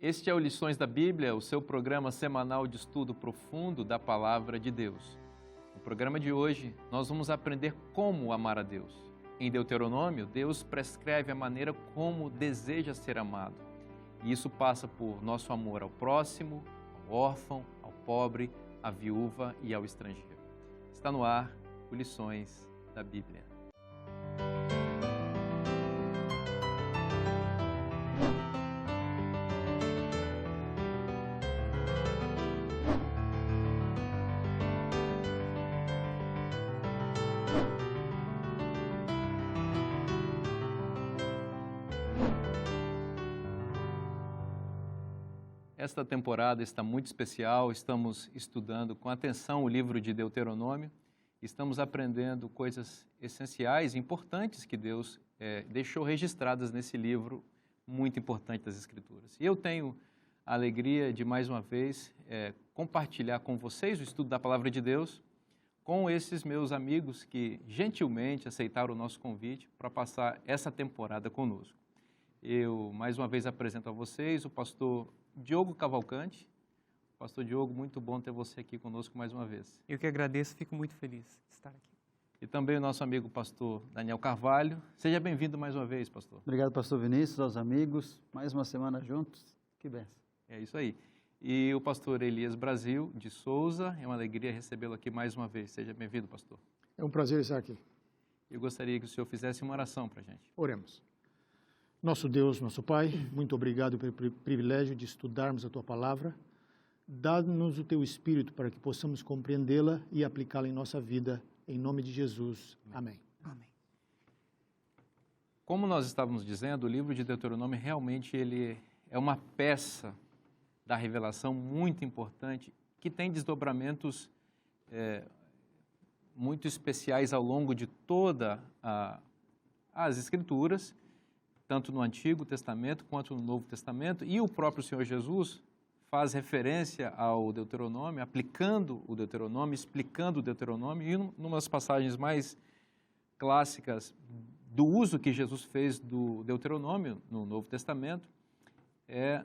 Este é o Lições da Bíblia, o seu programa semanal de estudo profundo da Palavra de Deus. No programa de hoje, nós vamos aprender como amar a Deus. Em Deuteronômio, Deus prescreve a maneira como deseja ser amado. E isso passa por nosso amor ao próximo, ao órfão, ao pobre, à viúva e ao estrangeiro. Está no ar o Lições da Bíblia. Esta temporada está muito especial, estamos estudando com atenção o livro de Deuteronômio, estamos aprendendo coisas essenciais e importantes que Deus deixou registradas nesse livro muito importante das Escrituras. E eu tenho a alegria de, mais uma vez, compartilhar com vocês o estudo da Palavra de Deus com esses meus amigos que gentilmente aceitaram o nosso convite para passar essa temporada conosco. Eu, mais uma vez, apresento a vocês o pastor Diogo Cavalcante. Pastor Diogo, muito bom ter você aqui conosco mais uma vez. Eu que agradeço, fico muito feliz de estar aqui. E também o nosso amigo pastor Daniel Carvalho. Seja bem-vindo mais uma vez, pastor. Obrigado, pastor Vinícius, aos amigos. Mais uma semana juntos. Que benção. É isso aí. E o pastor Elias Brasil de Souza. É uma alegria recebê-lo aqui mais uma vez. Seja bem-vindo, pastor. É um prazer estar aqui. Eu gostaria que o senhor fizesse uma oração para a gente. Oremos. Nosso Deus, nosso Pai, muito obrigado pelo privilégio de estudarmos a Tua Palavra. Dá-nos o Teu Espírito para que possamos compreendê-la e aplicá-la em nossa vida. Em nome de Jesus. Amém. Amém. Como nós estávamos dizendo, o livro de Deuteronômio realmente ele é uma peça da revelação muito importante que tem desdobramentos muito especiais ao longo de toda as Escrituras, tanto no Antigo Testamento quanto no Novo Testamento, e o próprio Senhor Jesus faz referência ao Deuteronômio, aplicando o Deuteronômio, explicando o Deuteronômio, e numa das passagens mais clássicas do uso que Jesus fez do Deuteronômio no Novo Testamento, é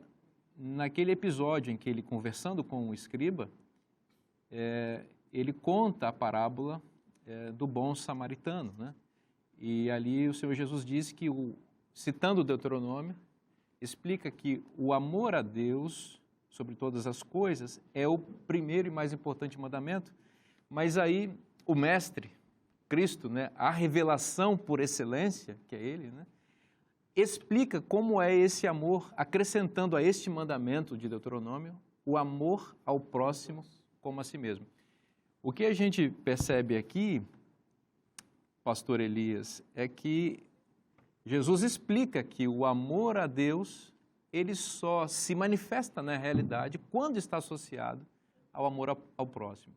naquele episódio em que ele, conversando com o escriba, ele conta a parábola do bom samaritano, né? E ali o Senhor Jesus diz que, citando o Deuteronômio, explica que o amor a Deus sobre todas as coisas é o primeiro e mais importante mandamento, mas aí o mestre, Cristo, né, a revelação por excelência, que é ele, né, explica como é esse amor, acrescentando a este mandamento de Deuteronômio o amor ao próximo como a si mesmo. O que a gente percebe aqui, pastor Elias, é que Jesus explica que o amor a Deus, ele só se manifesta na realidade quando está associado ao amor ao próximo.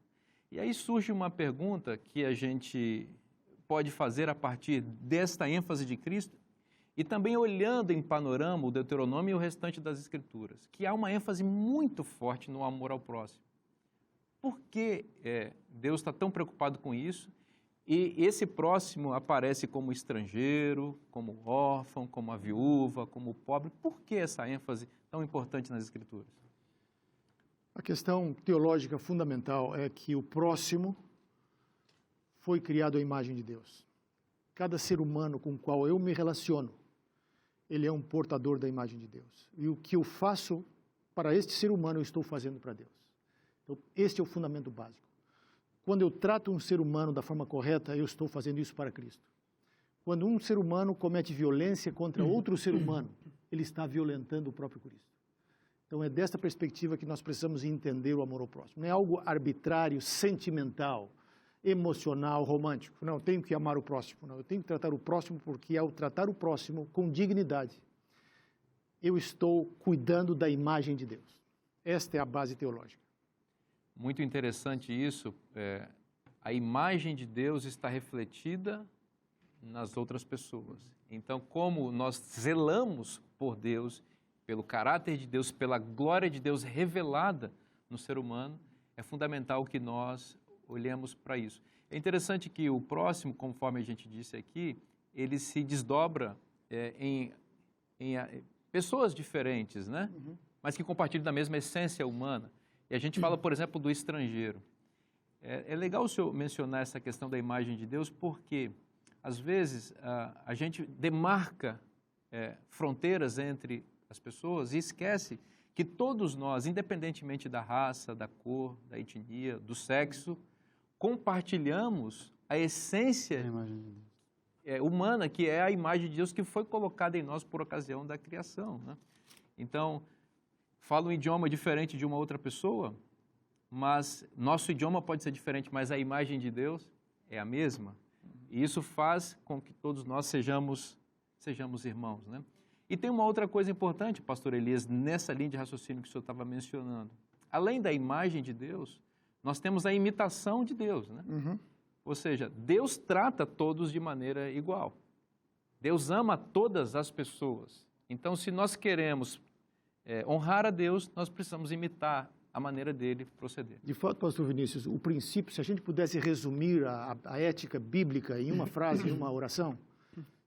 E aí surge uma pergunta que a gente pode fazer a partir desta ênfase de Cristo e também olhando em panorama o Deuteronômio e o restante das Escrituras, que há uma ênfase muito forte no amor ao próximo. Por que Deus está tão preocupado com isso? E esse próximo aparece como estrangeiro, como órfão, como a viúva, como o pobre. Por que essa ênfase tão importante nas Escrituras? A questão teológica fundamental é que o próximo foi criado à imagem de Deus. Cada ser humano com o qual eu me relaciono, ele é um portador da imagem de Deus. E o que eu faço para este ser humano, eu estou fazendo para Deus. Então, este é o fundamento básico. Quando eu trato um ser humano da forma correta, eu estou fazendo isso para Cristo. Quando um ser humano comete violência contra outro ser humano, ele está violentando o próprio Cristo. Então é desta perspectiva que nós precisamos entender o amor ao próximo. Não é algo arbitrário, sentimental, emocional, romântico. Não, eu tenho que amar o próximo. Não, eu tenho que tratar o próximo porque ao tratar o próximo com dignidade, eu estou cuidando da imagem de Deus. Esta é a base teológica. Muito interessante isso, a imagem de Deus está refletida nas outras pessoas. Então, como nós zelamos por Deus, pelo caráter de Deus, pela glória de Deus revelada no ser humano, é fundamental que nós olhemos para isso. É interessante que o próximo, conforme a gente disse aqui, ele se desdobra em pessoas diferentes, né? mas que compartilham da mesma essência humana. E a gente fala, por exemplo, do estrangeiro. É legal o senhor mencionar essa questão da imagem de Deus, porque, às vezes, a gente demarca fronteiras entre as pessoas e esquece que todos nós, independentemente da raça, da cor, da etnia, do sexo, compartilhamos a essência humana, que é a imagem de Deus que foi colocada em nós por ocasião da criação, né? Então, falo um idioma diferente de uma outra pessoa, mas nosso idioma pode ser diferente, mas a imagem de Deus é a mesma. E isso faz com que todos nós sejamos irmãos, né? E tem uma outra coisa importante, pastor Elias, nessa linha de raciocínio que o senhor estava mencionando. Além da imagem de Deus, nós temos a imitação de Deus, né? Uhum. Ou seja, Deus trata todos de maneira igual. Deus ama todas as pessoas. Então, se nós queremos honrar a Deus, nós precisamos imitar a maneira dele proceder. De fato, pastor Vinícius, o princípio, se a gente pudesse resumir a ética bíblica em uma frase, em uma oração,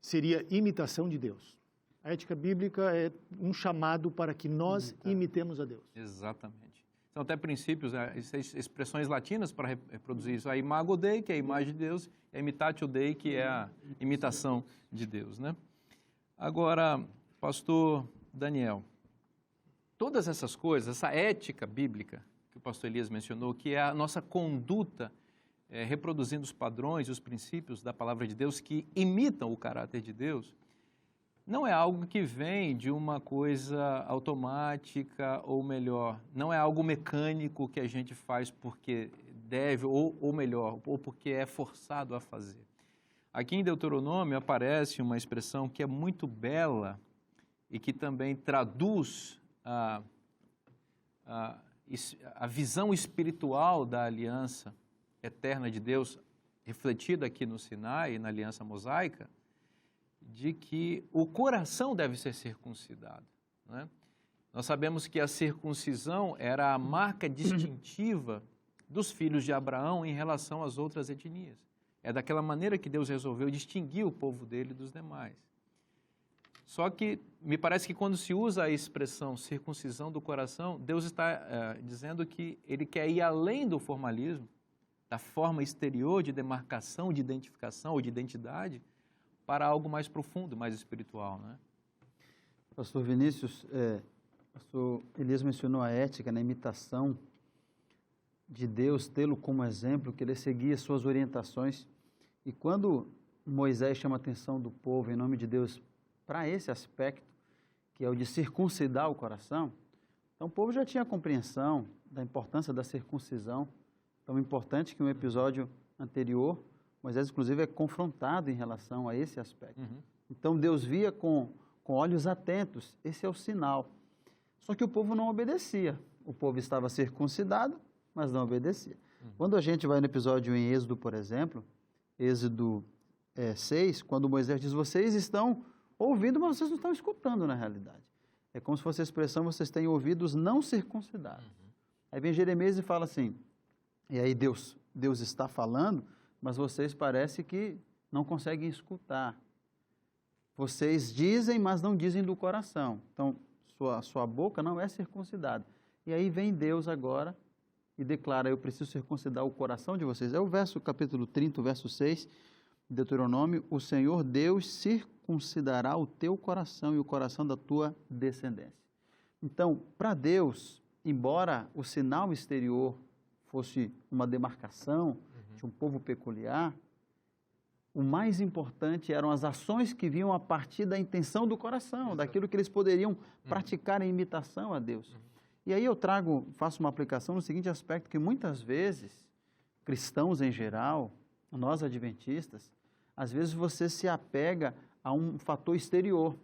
seria imitação de Deus. A ética bíblica é um chamado para que nós imitemos a Deus. Exatamente. São até princípios, expressões latinas para reproduzir isso. A imago Dei, que é a imagem de Deus, e a imitatio Dei, que é a imitação de Deus, né? Agora, pastor Daniel, todas essas coisas, essa ética bíblica que o pastor Elias mencionou, que é a nossa conduta reproduzindo os padrões e os princípios da palavra de Deus que imitam o caráter de Deus, não é algo que vem de uma coisa automática, ou melhor, não é algo mecânico que a gente faz porque deve, ou melhor, ou porque é forçado a fazer. Aqui em Deuteronômio aparece uma expressão que é muito bela e que também traduz a visão espiritual da aliança eterna de Deus, refletida aqui no Sinai, na aliança mosaica, de que o coração deve ser circuncidado, né? Nós sabemos que a circuncisão era a marca distintiva dos filhos de Abraão em relação às outras etnias. É daquela maneira que Deus resolveu distinguir o povo dele dos demais. Só que me parece que quando se usa a expressão circuncisão do coração, Deus está dizendo que ele quer ir além do formalismo, da forma exterior de demarcação, de identificação ou de identidade, para algo mais profundo, mais espiritual, né? Pastor Vinícius, pastor Elias mencionou a ética, na imitação de Deus, tê-lo como exemplo, que ele seguia suas orientações. E quando Moisés chama a atenção do povo, em nome de Deus, para esse aspecto, que é o de circuncidar o coração, então o povo já tinha compreensão da importância da circuncisão, tão importante que no episódio anterior, Moisés, inclusive, é confrontado em relação a esse aspecto. Uhum. Então, Deus via com olhos atentos, esse é o sinal. Só que o povo não obedecia. O povo estava circuncidado, mas não obedecia. Uhum. Quando a gente vai no episódio em Êxodo, por exemplo, Êxodo 6, quando Moisés diz, vocês estão ouvindo, mas vocês não estão escutando na realidade. É como se fosse a expressão, vocês têm ouvidos não circuncidados. Uhum. Aí vem Jeremias e fala assim, e aí Deus está falando, mas vocês parece que não conseguem escutar. Vocês dizem, mas não dizem do coração. Então, sua boca não é circuncidada. E aí vem Deus agora e declara, eu preciso circuncidar o coração de vocês. É o capítulo 30, verso 6, de Deuteronômio, o Senhor Deus circuncidará o teu coração e o coração da tua descendência. Então, para Deus, embora o sinal exterior fosse uma demarcação de um povo peculiar, o mais importante eram as ações que vinham a partir da intenção do coração, daquilo que eles poderiam praticar em imitação a Deus. E aí eu faço uma aplicação no seguinte aspecto, que muitas vezes, cristãos em geral, nós adventistas, às vezes você se apega a um fator exterior,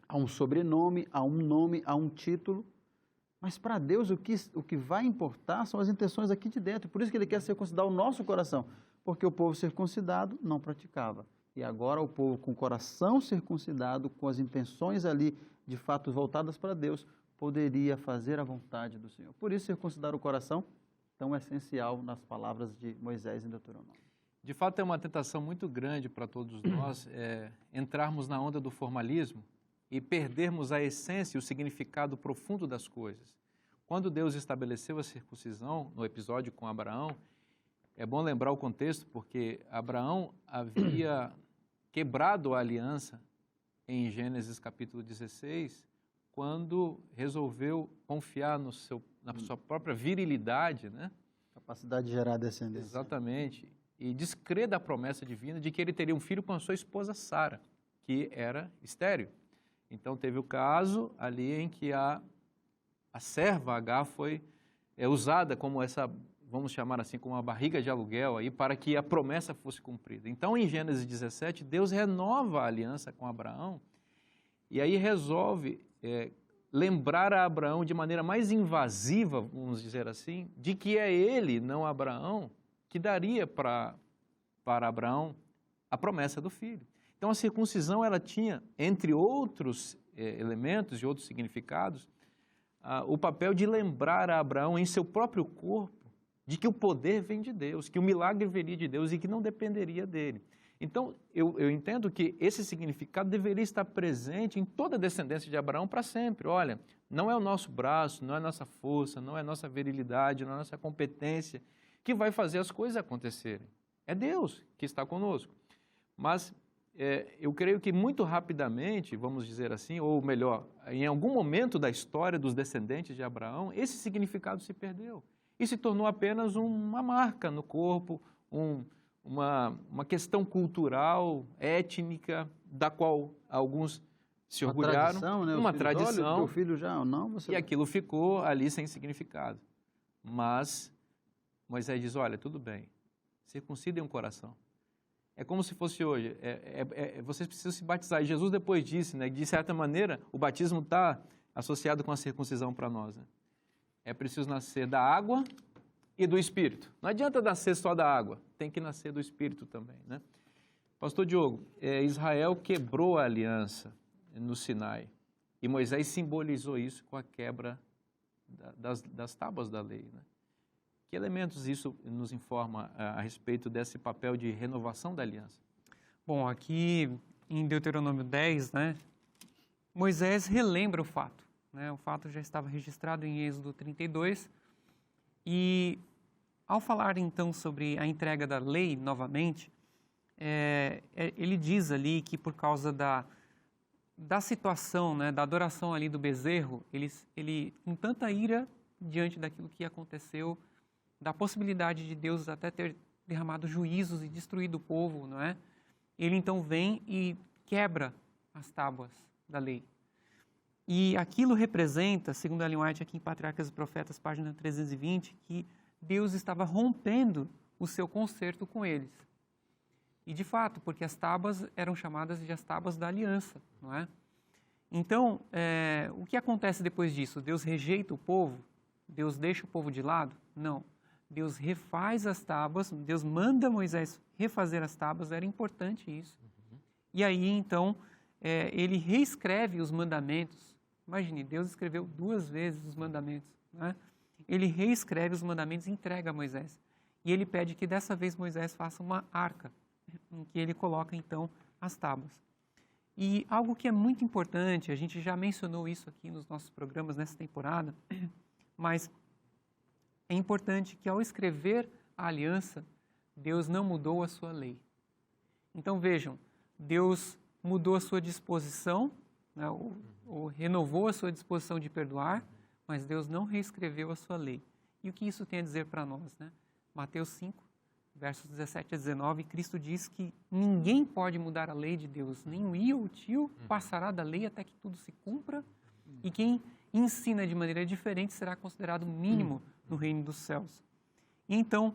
a um sobrenome, a um nome, a um título, mas para Deus o que vai importar são as intenções aqui de dentro. Por isso que ele quer circuncidar o nosso coração, porque o povo circuncidado não praticava. E agora o povo com o coração circuncidado, com as intenções ali de fato voltadas para Deus, poderia fazer a vontade do Senhor. Por isso circuncidar o coração tão essencial nas palavras de Moisés em Deuteronômio. De fato, é uma tentação muito grande para todos nós entrarmos na onda do formalismo e perdermos a essência e o significado profundo das coisas. Quando Deus estabeleceu a circuncisão, no episódio com Abraão, é bom lembrar o contexto, porque Abraão havia quebrado a aliança em Gênesis capítulo 16, quando resolveu confiar na sua própria virilidade, né? Capacidade de gerar descendência. Exatamente. E descrer da promessa divina de que ele teria um filho com a sua esposa Sara, que era estéril. Então teve o caso ali em que a serva Agar foi usada como essa, vamos chamar assim, como uma barriga de aluguel aí, para que a promessa fosse cumprida. Então, em Gênesis 17, Deus renova a aliança com Abraão e aí resolve lembrar a Abraão de maneira mais invasiva, vamos dizer assim, de que é ele, não Abraão, que daria para Abraão a promessa do filho. Então, a circuncisão, ela tinha, entre outros elementos e outros significados, o papel de lembrar a Abraão em seu próprio corpo de que o poder vem de Deus, que o milagre viria de Deus e que não dependeria dele. Então, eu entendo que esse significado deveria estar presente em toda a descendência de Abraão para sempre. Olha, não é o nosso braço, não é a nossa força, não é a nossa virilidade, não é a nossa competência que vai fazer as coisas acontecerem. É Deus que está conosco. Mas eu creio que muito rapidamente, vamos dizer assim, ou melhor, em algum momento da história dos descendentes de Abraão, esse significado se perdeu e se tornou apenas uma marca no corpo, uma questão cultural, étnica, da qual alguns se orgulharam. Tradição, né? Uma tradição. O filho já, não, você... E aquilo ficou ali sem significado. Mas Moisés diz, olha, tudo bem, circuncidem um coração. É como se fosse hoje, vocês precisam se batizar. E Jesus depois disse, né, de certa maneira, o batismo está associado com a circuncisão para nós. Né? É preciso nascer da água e do Espírito. Não adianta nascer só da água, tem que nascer do Espírito também. Né? Pastor Diogo, Israel quebrou a aliança no Sinai e Moisés simbolizou isso com a quebra das tábuas da lei. Né? Que elementos isso nos informa a respeito desse papel de renovação da aliança? Bom, aqui em Deuteronômio 10, né, Moisés relembra o fato. Né, o fato já estava registrado em Êxodo 32. E ao falar então sobre a entrega da lei novamente, ele diz ali que por causa da situação, né, da adoração ali do bezerro, ele com tanta ira diante daquilo que aconteceu, da possibilidade de Deus até ter derramado juízos e destruído o povo, não é? Ele então vem e quebra as tábuas da lei. E aquilo representa, segundo Ellen White aqui em Patriarcas e Profetas, página 320, que Deus estava rompendo o seu concerto com eles. E de fato, porque as tábuas eram chamadas de as tábuas da aliança, não é? Então, o que acontece depois disso? Deus rejeita o povo? Deus deixa o povo de lado? Não. Deus refaz as tábuas, Deus manda Moisés refazer as tábuas, era importante isso. E aí, então, ele reescreve os mandamentos. Imagine, Deus escreveu 2 vezes os mandamentos. Né? Ele reescreve os mandamentos e entrega a Moisés. E ele pede que dessa vez Moisés faça uma arca, em que ele coloca, então, as tábuas. E algo que é muito importante, a gente já mencionou isso aqui nos nossos programas nessa temporada, mas é importante que ao escrever a aliança, Deus não mudou a sua lei. Então vejam, Deus mudou a sua disposição, né, ou renovou a sua disposição de perdoar, mas Deus não reescreveu a sua lei. E o que isso tem a dizer para nós? Né? Mateus 5, versos 17 a 19, Cristo diz que ninguém pode mudar a lei de Deus, nem o i ou o tio passará da lei até que tudo se cumpra, e quem ensina de maneira diferente será considerado mínimo no reino dos céus. E então,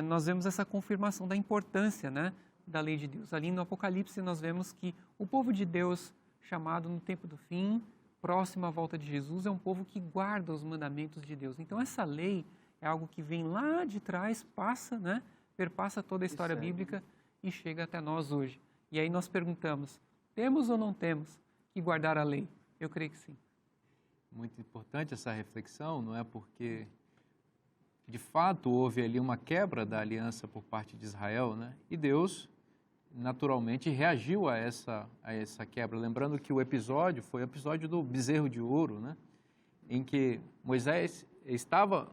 nós vemos essa confirmação da importância, né, da lei de Deus. Ali no Apocalipse nós vemos que o povo de Deus, chamado no tempo do fim, próximo à volta de Jesus, é um povo que guarda os mandamentos de Deus. Então essa lei é algo que vem lá de trás, passa, né, perpassa toda a história bíblica e chega até nós hoje. E aí nós perguntamos, temos ou não temos que guardar a lei? Eu creio que sim. Muito importante essa reflexão, não é? Porque, de fato, houve ali uma quebra da aliança por parte de Israel, né? E Deus naturalmente reagiu a essa quebra. Lembrando que o episódio foi o episódio do bezerro de ouro, né? Em que Moisés estava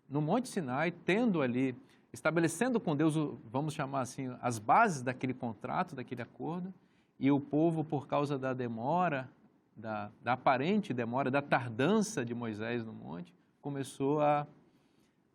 no Monte Sinai, tendo ali, estabelecendo com Deus, vamos chamar assim, as bases daquele contrato, daquele acordo, e o povo, por causa da demora, da aparente demora, da tardança de Moisés no monte, começou a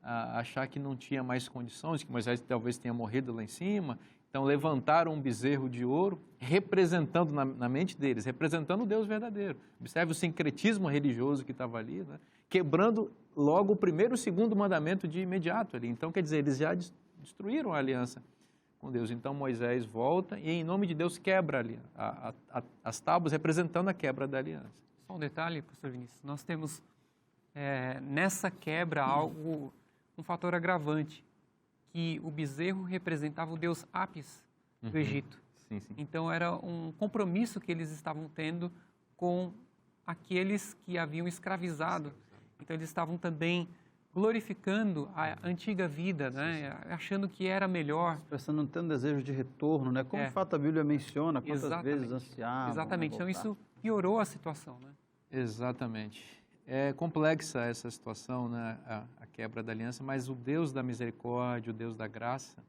achar que não tinha mais condições, que Moisés talvez tenha morrido lá em cima. Então levantaram um bezerro de ouro, representando na mente deles, representando o Deus verdadeiro. Observe o sincretismo religioso que estava ali, né? Quebrando logo o primeiro e o segundo mandamento de imediato ali. Então, quer dizer, eles já destruíram a aliança com Deus. Então Moisés volta e, em nome de Deus, quebra ali as tábuas, representando a quebra da aliança. Só um detalhe, pastor Vinícius, nós temos nessa quebra um fator agravante, que o bezerro representava o deus Apis do Egito. Sim, sim. Então era um compromisso que eles estavam tendo com aqueles que haviam escravizado. Então eles estavam também glorificando a antiga vida, né? Achando que era melhor. Expressando um tanto desejo de retorno, né? Como de fato a Bíblia menciona, quantas vezes ansiavam. Exatamente. Então isso piorou a situação, né? Exatamente. É complexa essa situação, né? A quebra da aliança, mas o Deus da misericórdia, o Deus da graça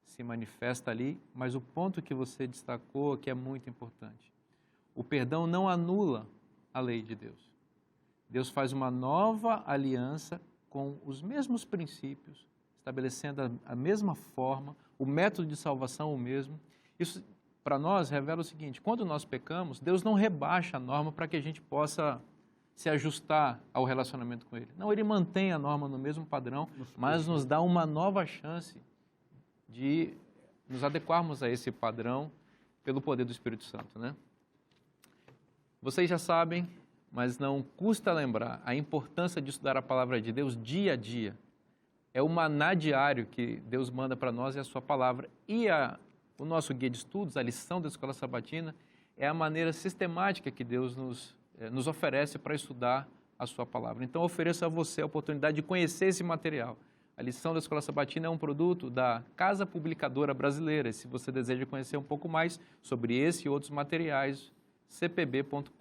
se manifesta ali, mas o ponto que você destacou que é muito importante. O perdão não anula a lei de Deus. Deus faz uma nova aliança com os mesmos princípios, estabelecendo a mesma forma, o método de salvação o mesmo. Isso, para nós, revela o seguinte: quando nós pecamos, Deus não rebaixa a norma para que a gente possa se ajustar ao relacionamento com Ele. Não, Ele mantém a norma no mesmo padrão, mas nos dá uma nova chance de nos adequarmos a esse padrão pelo poder do Espírito Santo, né? Vocês já sabem, mas não custa lembrar a importância de estudar a palavra de Deus dia a dia. É o maná diário que Deus manda para nós, é a sua palavra. E o nosso guia de estudos, a lição da Escola Sabatina, é a maneira sistemática que Deus nos oferece para estudar a sua palavra. Então, ofereço a você a oportunidade de conhecer esse material. A lição da Escola Sabatina é um produto da Casa Publicadora Brasileira. E se você deseja conhecer um pouco mais sobre esse e outros materiais, cpb.com.br.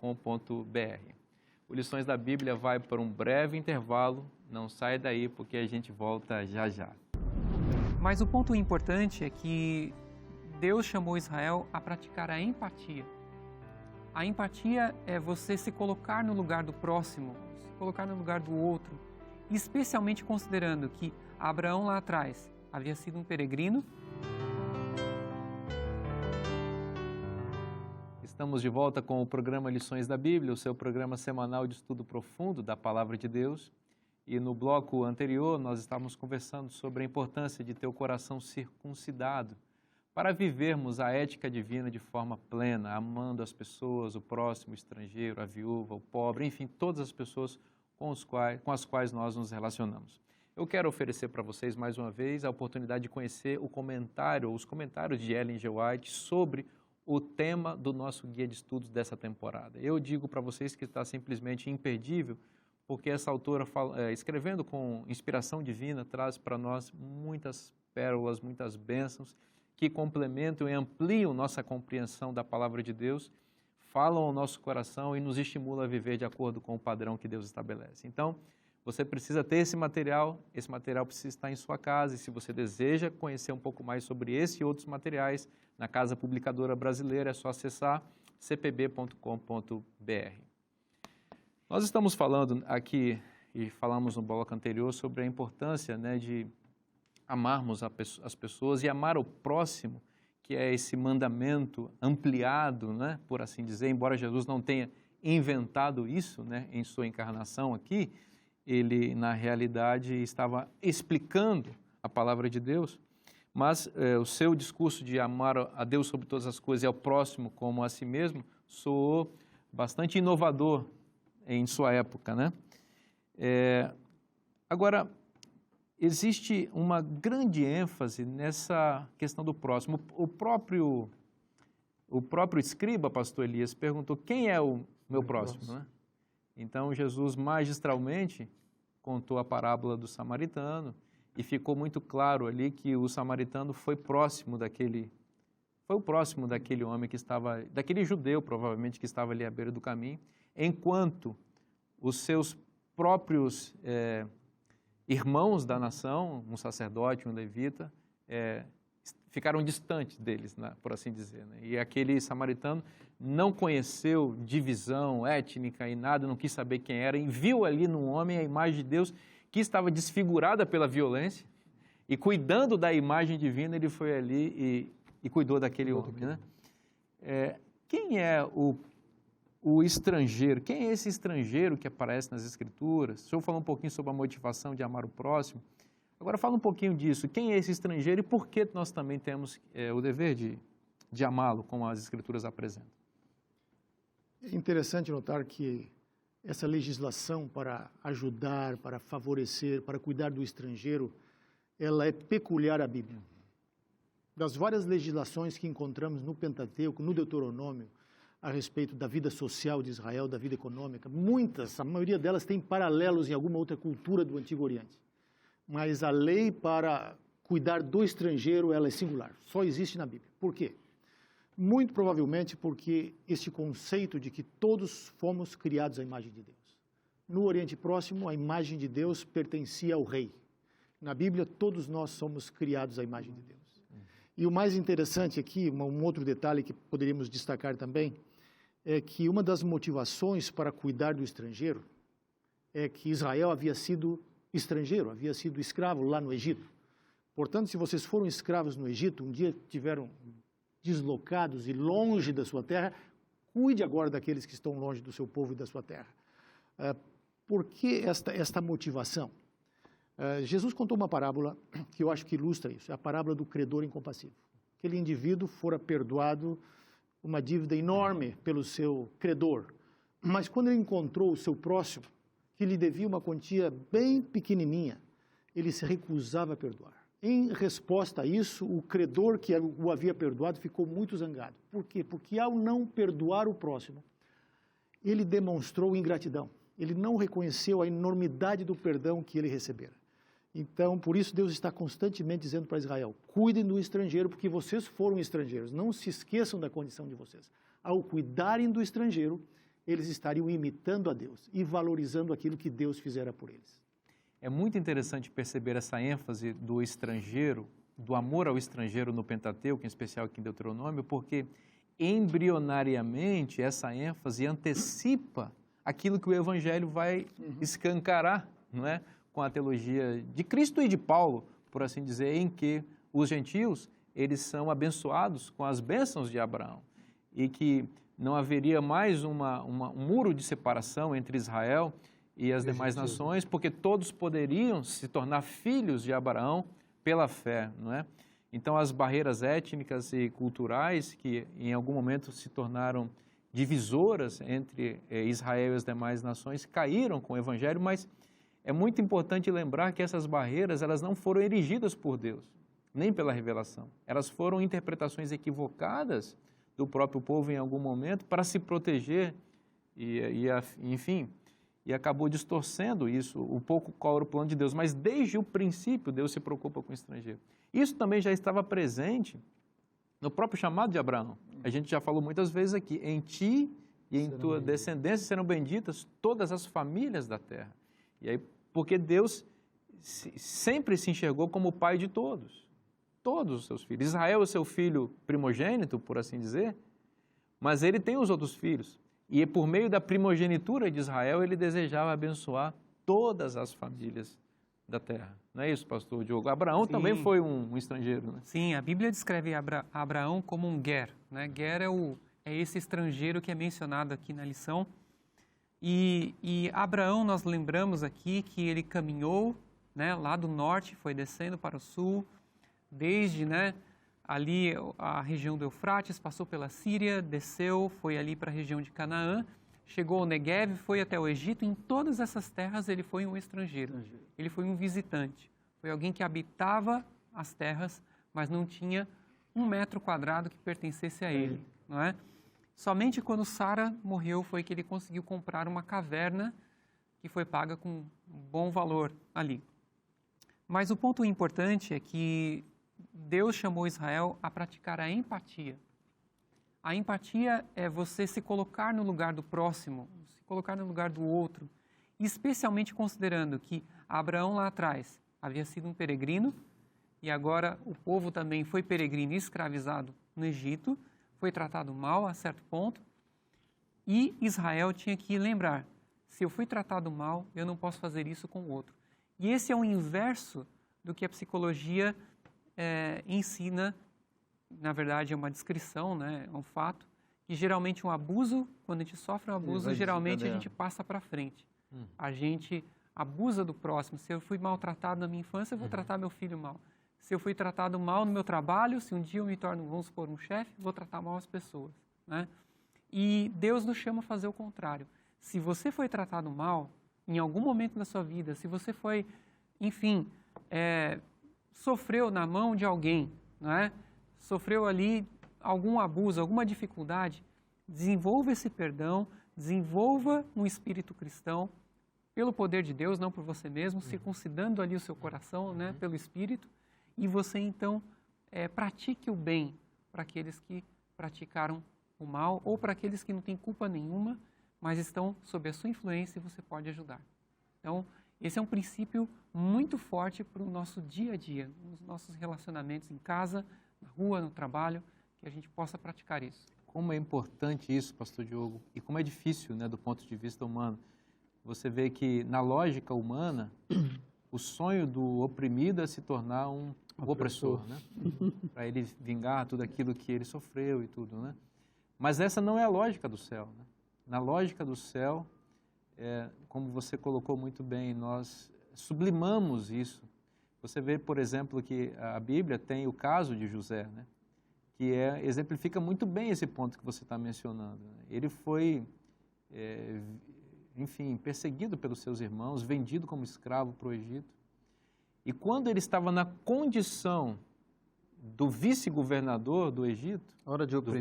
O Lições da Bíblia vai para um breve intervalo. Não sai daí, porque a gente volta já já. Mas o ponto importante é que Deus chamou Israel a praticar a empatia. A empatia é você se colocar no lugar do próximo, se colocar no lugar do outro, especialmente considerando que Abraão lá atrás havia sido um peregrino. Estamos de volta com o programa Lições da Bíblia, o seu programa semanal de estudo profundo da Palavra de Deus. E no bloco anterior nós estávamos conversando sobre a importância de ter o coração circuncidado para vivermos a ética divina de forma plena, amando as pessoas, o próximo, o estrangeiro, a viúva, o pobre, enfim, todas as pessoas com as quais nós nos relacionamos. Eu quero oferecer para vocês mais uma vez a oportunidade de conhecer os comentários de Ellen G. White sobre o tema do nosso guia de estudos dessa temporada. Eu digo para vocês que está simplesmente imperdível, porque essa autora, escrevendo com inspiração divina, traz para nós muitas pérolas, muitas bênçãos, que complementam e ampliam nossa compreensão da palavra de Deus, falam ao nosso coração e nos estimulam a viver de acordo com o padrão que Deus estabelece. Então, você precisa ter esse material precisa estar em sua casa, e se você deseja conhecer um pouco mais sobre esse e outros materiais, na Casa Publicadora Brasileira, é só acessar cpb.com.br. Nós estamos falando aqui, e falamos no bloco anterior, sobre a importância, né, de amarmos as pessoas e amar o próximo, que é esse mandamento ampliado, né, por assim dizer, embora Jesus não tenha inventado isso, né, em sua encarnação aqui, ele, na realidade, estava explicando a palavra de Deus, mas o seu discurso de amar a Deus sobre todas as coisas e ao próximo como a si mesmo soou bastante inovador em sua época, né? Agora, existe uma grande ênfase nessa questão do próximo. O próprio escriba, pastor Elias, perguntou: quem é o meu próximo? Né? Então, Jesus magistralmente contou a parábola do samaritano e ficou muito claro ali que o samaritano foi próximo foi o próximo daquele homem que estava, daquele judeu, provavelmente, que estava ali à beira do caminho, enquanto os seus próprios irmãos da nação, um sacerdote, um levita, ficaram distantes deles, né, por assim dizer. Né? E aquele samaritano não conheceu divisão étnica e nada, não quis saber quem era, e viu ali no homem a imagem de Deus que estava desfigurada pela violência, e cuidando da imagem divina, ele foi ali e cuidou daquele homem. Né? Quem é o estrangeiro? Quem é esse estrangeiro que aparece nas Escrituras? O senhor falou um pouquinho sobre a motivação de amar o próximo. Agora fala um pouquinho disso. Quem é esse estrangeiro e por que nós também temos o dever de amá-lo, como as Escrituras apresentam? É interessante notar que essa legislação para ajudar, para favorecer, para cuidar do estrangeiro, ela é peculiar à Bíblia. Das várias legislações que encontramos no Pentateuco, no Deuteronômio, a respeito da vida social de Israel, da vida econômica, a maioria delas tem paralelos em alguma outra cultura do Antigo Oriente. Mas a lei para cuidar do estrangeiro, ela é singular, só existe na Bíblia. Por quê? Muito provavelmente porque este conceito de que todos fomos criados à imagem de Deus. No Oriente Próximo, a imagem de Deus pertencia ao rei. Na Bíblia, todos nós somos criados à imagem de Deus. E o mais interessante aqui, um outro detalhe que poderíamos destacar também, é que uma das motivações para cuidar do estrangeiro é que Israel havia sido estrangeiro, havia sido escravo lá no Egito. Portanto, se vocês foram escravos no Egito, um dia tiveram deslocados e longe da sua terra, cuide agora daqueles que estão longe do seu povo e da sua terra. Por que esta motivação? Jesus contou uma parábola que eu acho que ilustra isso, é a parábola do credor incompassivo. Aquele indivíduo fora perdoado uma dívida enorme pelo seu credor, mas quando ele encontrou o seu próximo, que lhe devia uma quantia bem pequenininha, ele se recusava a perdoar. Em resposta a isso, o credor que o havia perdoado ficou muito zangado. Por quê? Porque ao não perdoar o próximo, ele demonstrou ingratidão. Ele não reconheceu a enormidade do perdão que ele recebera. Então, por isso Deus está constantemente dizendo para Israel, cuidem do estrangeiro, porque vocês foram estrangeiros, não se esqueçam da condição de vocês. Ao cuidarem do estrangeiro, eles estariam imitando a Deus e valorizando aquilo que Deus fizera por eles. É muito interessante perceber essa ênfase do estrangeiro, do amor ao estrangeiro no Pentateuco, em especial aqui em Deuteronômio, porque embrionariamente essa ênfase antecipa aquilo que o Evangelho vai escancarar, não é? Com a teologia de Cristo e de Paulo, por assim dizer, em que os gentios, eles são abençoados com as bênçãos de Abraão e que não haveria mais um muro de separação entre Israel e as demais nações, porque todos poderiam se tornar filhos de Abraão pela fé, não é? Então, as barreiras étnicas e culturais que em algum momento se tornaram divisoras entre Israel e as demais nações caíram com o Evangelho, mas é muito importante lembrar que essas barreiras elas não foram erigidas por Deus, nem pela revelação. Elas foram interpretações equivocadas do próprio povo em algum momento para se proteger enfim, e acabou distorcendo isso, um pouco qual era o plano de Deus. Mas desde o princípio Deus se preocupa com o estrangeiro. Isso também já estava presente no próprio chamado de Abraão. A gente já falou muitas vezes aqui, em ti e em tua descendência serão benditas todas as famílias da terra. E aí, porque Deus sempre se enxergou como o pai de todos os seus filhos. Israel é o seu filho primogênito, por assim dizer, mas ele tem os outros filhos. E por meio da primogenitura de Israel, ele desejava abençoar todas as famílias da terra. Não é isso, pastor Diogo? Abraão também foi um estrangeiro, né? Sim, a Bíblia descreve Abraão como um Ger, né? Ger é esse estrangeiro que é mencionado aqui na lição. E Abraão, nós lembramos aqui que ele caminhou, né, lá do norte, foi descendo para o sul, desde, né, ali a região do Eufrates, passou pela Síria, desceu, foi ali para a região de Canaã, chegou ao Neguev, foi até o Egito. Em todas essas terras ele foi um estrangeiro, ele foi um visitante, foi alguém que habitava as terras, mas não tinha 1 metro quadrado que pertencesse a ele, não é? Somente quando Sara morreu foi que ele conseguiu comprar uma caverna que foi paga com um bom valor ali. Mas o ponto importante é que Deus chamou Israel a praticar a empatia. A empatia é você se colocar no lugar do próximo, se colocar no lugar do outro, especialmente considerando que Abraão lá atrás havia sido um peregrino e agora o povo também foi peregrino e escravizado no Egito, foi tratado mal a certo ponto, e Israel tinha que lembrar, se eu fui tratado mal, eu não posso fazer isso com o outro. E esse é o inverso do que a psicologia ensina. Na verdade, é uma descrição, né? É um fato, que geralmente um abuso, quando a gente sofre um abuso, geralmente a gente passa para frente. A gente abusa do próximo. Se eu fui maltratado na minha infância, eu vou tratar meu filho mal. Se eu fui tratado mal no meu trabalho, se um dia eu me torno, vamos supor, um chefe, vou tratar mal as pessoas, né? E Deus nos chama a fazer o contrário. Se você foi tratado mal, em algum momento da sua vida, se você foi, enfim, sofreu na mão de alguém, não é? Sofreu ali algum abuso, alguma dificuldade, desenvolva esse perdão, desenvolva um espírito cristão, pelo poder de Deus, não por você mesmo, circuncidando ali o seu coração, né, pelo Espírito, e você então pratique o bem para aqueles que praticaram o mal ou para aqueles que não têm culpa nenhuma, mas estão sob a sua influência e você pode ajudar. Então, esse é um princípio muito forte para o nosso dia a dia, nos nossos relacionamentos em casa, na rua, no trabalho, que a gente possa praticar isso. Como é importante isso, pastor Diogo, e como é difícil, né, do ponto de vista humano. Você vê que, na lógica humana, o sonho do oprimido é se tornar um opressor, né? Para ele vingar tudo aquilo que ele sofreu e tudo, né? Mas essa não é a lógica do céu, né? Na lógica do céu, como você colocou muito bem, nós sublimamos isso. Você vê, por exemplo, que a Bíblia tem o caso de José, né? Que exemplifica muito bem esse ponto que você está mencionando, né? Ele foi, enfim, perseguido pelos seus irmãos, vendido como escravo para o Egito. E quando ele estava na condição do vice-governador do Egito,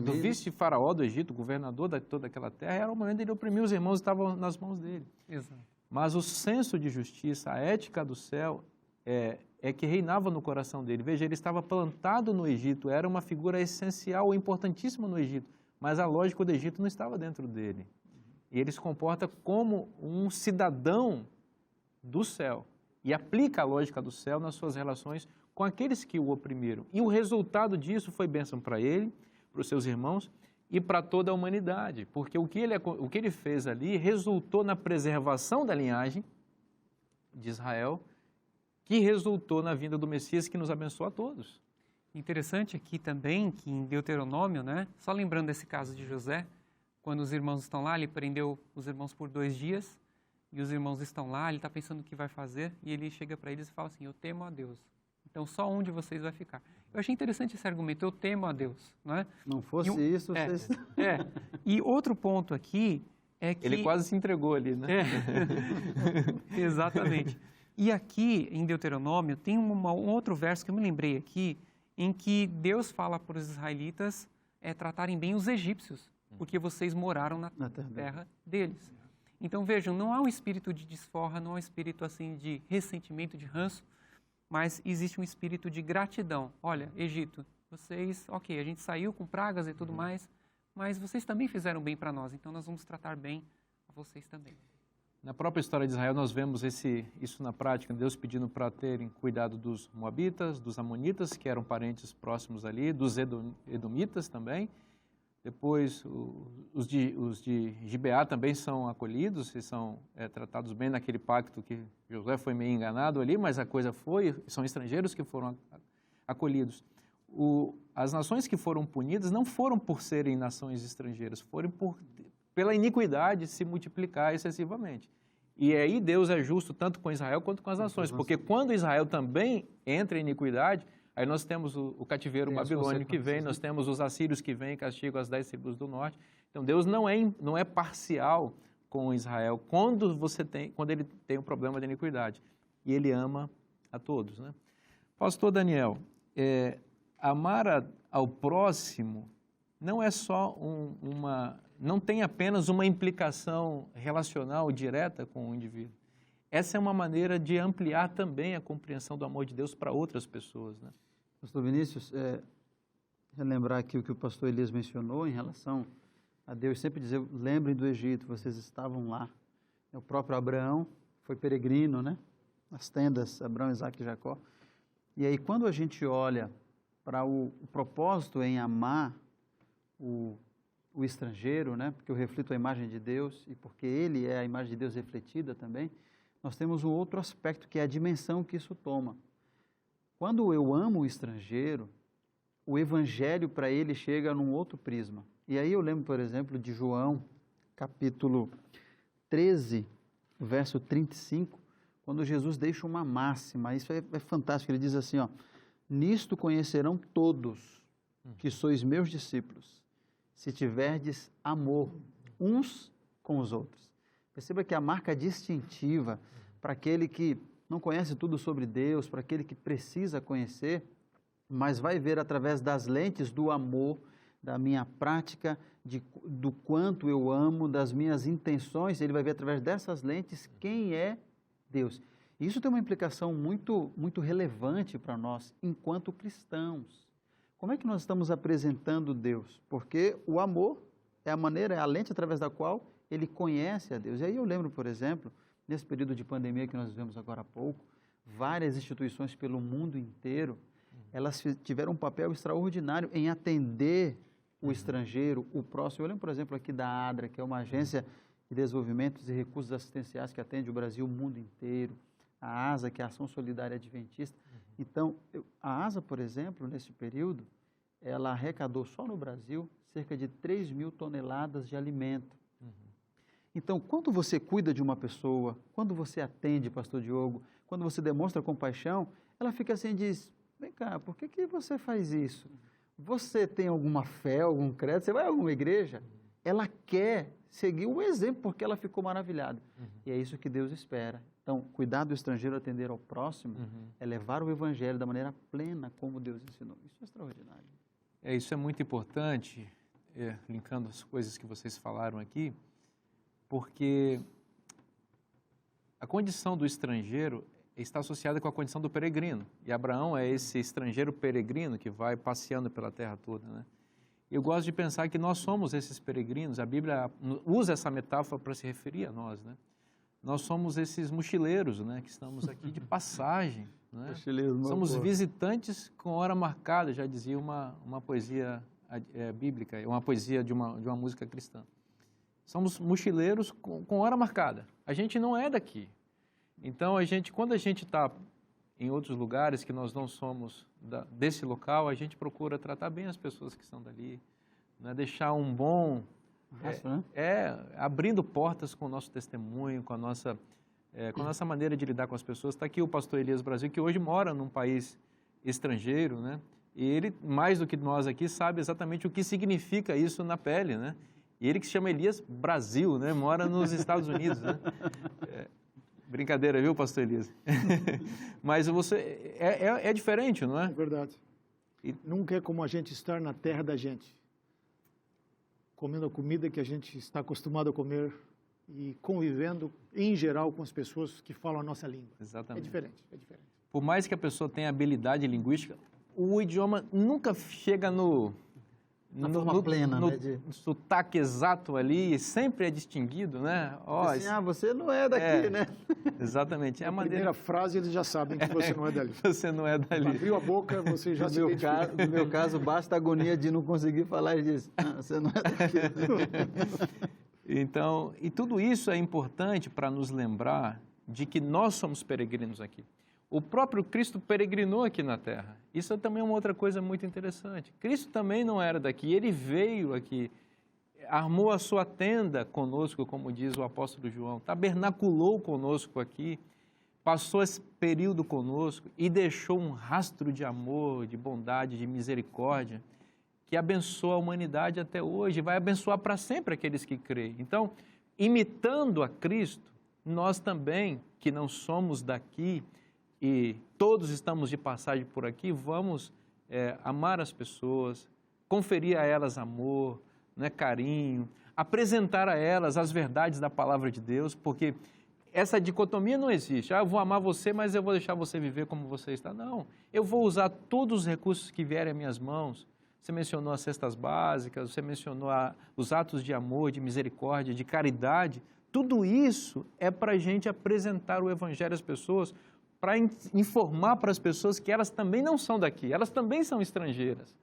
do vice-faraó do Egito, governador de toda aquela terra, era o momento dele oprimir os irmãos que estavam nas mãos dele. Exato. Mas o senso de justiça, a ética do céu, é que reinava no coração dele. Veja, ele estava plantado no Egito, era uma figura essencial, importantíssima no Egito, mas a lógica do Egito não estava dentro dele. E ele se comporta como um cidadão do céu e aplica a lógica do céu nas suas relações com aqueles que o oprimiram. E o resultado disso foi bênção para ele, para os seus irmãos e para toda a humanidade, porque o que ele fez ali resultou na preservação da linhagem de Israel, que resultou na vinda do Messias, que nos abençoa a todos. Interessante aqui também que em Deuteronômio, né, só lembrando esse caso de José, quando os irmãos estão lá, ele prendeu os irmãos por 2 dias, e os irmãos estão lá, ele está pensando o que vai fazer, e ele chega para eles e fala assim, eu temo a Deus, então só um de vocês vai ficar. Eu achei interessante esse argumento, eu temo a Deus, não é? Não fosse isso, vocês... E outro ponto aqui é que... Ele quase se entregou ali, né? Exatamente. E aqui, em Deuteronômio, tem um outro verso que eu me lembrei aqui, em que Deus fala para os israelitas tratarem bem os egípcios, porque vocês moraram na terra deles. Então, vejam, não há um espírito de desforra, não há um espírito assim de ressentimento, de ranço, mas existe um espírito de gratidão. Olha, Egito, vocês, ok, a gente saiu com pragas e tudo mais, mas vocês também fizeram bem para nós, então nós vamos tratar bem a vocês também. Na própria história de Israel, nós vemos isso na prática, Deus pedindo para terem cuidado dos Moabitas, dos Amonitas, que eram parentes próximos ali, dos Edomitas também. Depois, os de Gibeá também são acolhidos e são tratados bem naquele pacto que Josué foi meio enganado ali, mas a coisa são estrangeiros que foram acolhidos. As nações que foram punidas não foram por serem nações estrangeiras, foram pela iniquidade se multiplicar excessivamente. E aí Deus é justo tanto com Israel quanto com as nações, porque quando Israel também entra em iniquidade, aí nós temos o cativeiro babilônico que vem, nós temos os assírios que vêm e castigam as 10 tribos do norte. Então Deus não é parcial com Israel quando ele tem um problema de iniquidade. E ele ama a todos, né? Pastor Daniel, amar ao próximo não é só não tem apenas uma implicação relacional direta com o indivíduo. Essa é uma maneira de ampliar também a compreensão do amor de Deus para outras pessoas, né? Pastor Vinícius, relembrar aqui o que o pastor Elias mencionou em relação a Deus sempre dizer, lembrem do Egito, vocês estavam lá. O próprio Abraão foi peregrino, né? As tendas, Abraão, Isaac e Jacó. E aí, quando a gente olha para o propósito em amar o estrangeiro, né? Porque eu reflito a imagem de Deus e porque ele é a imagem de Deus refletida também, nós temos um outro aspecto que é a dimensão que isso toma. Quando eu amo o estrangeiro, o evangelho para ele chega num outro prisma. E aí eu lembro, por exemplo, de João, capítulo 13, verso 35, quando Jesus deixa uma máxima, isso é fantástico, ele diz assim, ó, nisto conhecerão todos que sois meus discípulos, se tiverdes amor uns com os outros. Perceba que a marca distintiva para aquele que não conhece tudo sobre Deus, para aquele que precisa conhecer, mas vai ver através das lentes do amor, da minha prática, do quanto eu amo, das minhas intenções, ele vai ver através dessas lentes quem é Deus. Isso tem uma implicação muito, muito relevante para nós, enquanto cristãos. Como é que nós estamos apresentando Deus? Porque o amor é a maneira, é a lente através da qual ele conhece a Deus. E aí eu lembro, por exemplo, nesse período de pandemia que nós vivemos agora há pouco, várias instituições pelo mundo inteiro, elas tiveram um papel extraordinário em atender o estrangeiro, o próximo. Eu lembro, por exemplo, aqui da ADRA, que é uma agência de desenvolvimento e recursos assistenciais que atende o Brasil, o mundo inteiro. A ASA, que é a Ação Solidária Adventista. Então, a ASA, por exemplo, nesse período, ela arrecadou só no Brasil cerca de 3.000 toneladas de alimento. Então, quando você cuida de uma pessoa, quando você atende, pastor Diogo, quando você demonstra compaixão, ela fica assim e diz, vem cá, por que você faz isso? Você tem alguma fé, algum credo? Você vai a alguma igreja? Ela quer seguir o exemplo porque ela ficou maravilhada. E é isso que Deus espera. Então, cuidar do estrangeiro, atender ao próximo, é levar o evangelho da maneira plena como Deus ensinou. Isso é extraordinário. Isso é muito importante, linkando as coisas que vocês falaram aqui, porque a condição do estrangeiro está associada com a condição do peregrino. E Abraão é esse estrangeiro peregrino que vai passeando pela terra toda, né? Eu gosto de pensar que nós somos esses peregrinos. A Bíblia usa essa metáfora para se referir a nós, né? Nós somos esses mochileiros, né? Que estamos aqui de passagem, né? Somos visitantes com hora marcada, já dizia uma poesia bíblica, uma poesia de uma música cristã. Somos mochileiros com hora marcada. A gente não é daqui. Então, quando a gente está em outros lugares que nós não somos desse local, a gente procura tratar bem as pessoas que estão dali, né? Deixar um bom... abrindo portas com o nosso testemunho, com a nossa maneira de lidar com as pessoas. Está aqui o pastor Elias Brasil, que hoje mora num país estrangeiro, né? E ele, mais do que nós aqui, sabe exatamente o que significa isso na pele, né? E ele que se chama Elias Brasil, né? Mora nos Estados Unidos, né? Brincadeira, viu, pastor Elias? Mas você é diferente, não é? É verdade. Nunca é como a gente estar na terra da gente, comendo a comida que a gente está acostumado a comer e convivendo, em geral, com as pessoas que falam a nossa língua. Exatamente. É diferente, é diferente. Por mais que a pessoa tenha habilidade linguística, o idioma nunca chega na forma plena, no né? sotaque exato ali, sempre é distinguido, né? Você não é daqui, né? Exatamente. Na primeira frase eles já sabem que você não é dali. Você não é dali. Abriu a boca, você já se identifica. No meu caso, basta a agonia de não conseguir falar e diz, você não é daqui. Então, e tudo isso é importante para nos lembrar de que nós somos peregrinos aqui. O próprio Cristo peregrinou aqui na Terra. Isso é também uma outra coisa muito interessante. Cristo também não era daqui, ele veio aqui, armou a sua tenda conosco, como diz o apóstolo João, tabernaculou conosco aqui, passou esse período conosco e deixou um rastro de amor, de bondade, de misericórdia, que abençoa a humanidade até hoje, vai abençoar para sempre aqueles que creem. Então, imitando a Cristo, nós também, que não somos daqui, e todos estamos de passagem por aqui, vamos amar as pessoas, conferir a elas amor, né, carinho, apresentar a elas as verdades da palavra de Deus, porque essa dicotomia não existe. Eu vou amar você, mas eu vou deixar você viver como você está. Não, eu vou usar todos os recursos que vierem às minhas mãos. Você mencionou as cestas básicas, você mencionou os atos de amor, de misericórdia, de caridade. Tudo isso é para a gente apresentar o Evangelho às pessoas, para informar para as pessoas que elas também não são daqui, elas também são estrangeiras.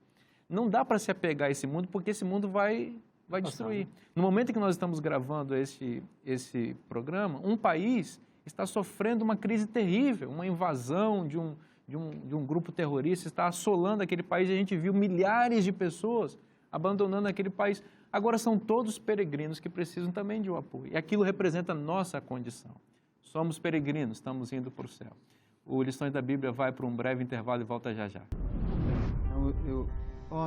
Não dá para se apegar a esse mundo, porque esse mundo vai destruir. No momento em que nós estamos gravando esse programa, um país está sofrendo uma crise terrível, uma invasão de um grupo terrorista, está assolando aquele país, e a gente viu milhares de pessoas abandonando aquele país. Agora são todos peregrinos que precisam também de um apoio, e aquilo representa a nossa condição. Somos peregrinos, estamos indo para o céu. O Lições da Bíblia vai para um breve intervalo e volta já já.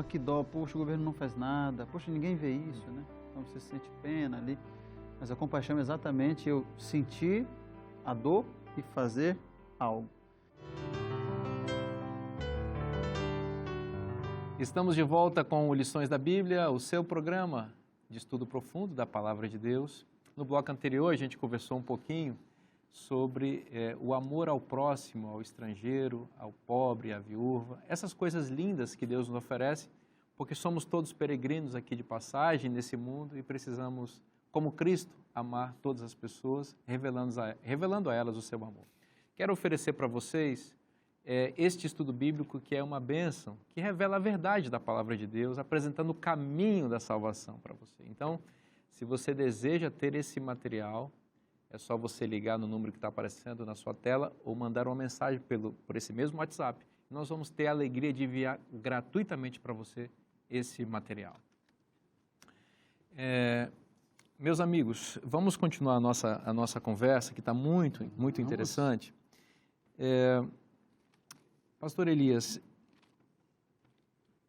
Que dó, poxa, o governo não faz nada, poxa, ninguém vê isso, né? Então você sente pena ali. Mas a compaixão é exatamente eu sentir a dor e fazer algo. Estamos de volta com o Lições da Bíblia, o seu programa de estudo profundo da Palavra de Deus. No bloco anterior, a gente conversou um pouquinho sobre o amor ao próximo, ao estrangeiro, ao pobre, à viúva, essas coisas lindas que Deus nos oferece, porque somos todos peregrinos aqui de passagem nesse mundo e precisamos, como Cristo, amar todas as pessoas, revelando a elas o seu amor. Quero oferecer para vocês este estudo bíblico que é uma bênção, que revela a verdade da Palavra de Deus, apresentando o caminho da salvação para você. Então, se você deseja ter esse material, é só você ligar no número que está aparecendo na sua tela ou mandar uma mensagem por esse mesmo WhatsApp. Nós vamos ter a alegria de enviar gratuitamente para você esse material. Meus amigos, vamos continuar a nossa conversa, que está muito interessante. Pastor Elias,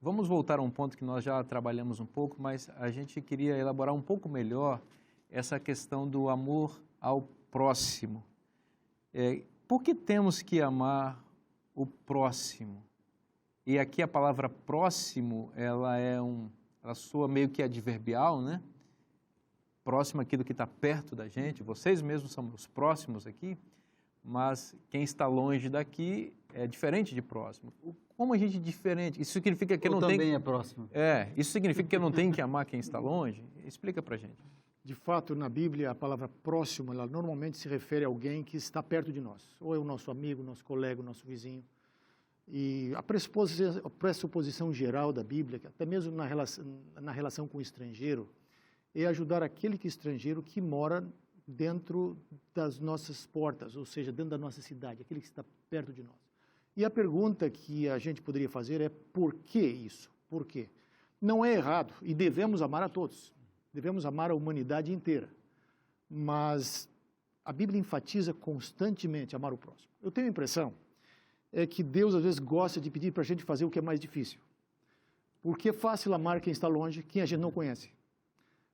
vamos voltar a um ponto que nós já trabalhamos um pouco, mas a gente queria elaborar um pouco melhor essa questão do amor ao próximo. Por que temos que amar o próximo? E aqui a palavra próximo, ela soa meio que adverbial, né? Próximo aquilo que está perto da gente, vocês mesmos são os próximos aqui, mas quem está longe daqui é diferente de próximo. Como a gente é diferente? Isso significa que eu não tenho... também é próximo. Isso significa que eu não tenho que amar quem está longe? Explica para a gente. De fato, na Bíblia, a palavra próximo, ela normalmente se refere a alguém que está perto de nós. Ou é o nosso amigo, nosso colega, o nosso vizinho. E a pressuposição geral da Bíblia, até mesmo na relação com o estrangeiro, é ajudar aquele estrangeiro que mora dentro das nossas portas, ou seja, dentro da nossa cidade, aquele que está perto de nós. E a pergunta que a gente poderia fazer é: por que isso? Por quê? Não é errado, e devemos amar a todos. Devemos amar a humanidade inteira. Mas a Bíblia enfatiza constantemente amar o próximo. Eu tenho a impressão que Deus, às vezes, gosta de pedir para a gente fazer o que é mais difícil. Porque é fácil amar quem está longe, quem a gente não conhece.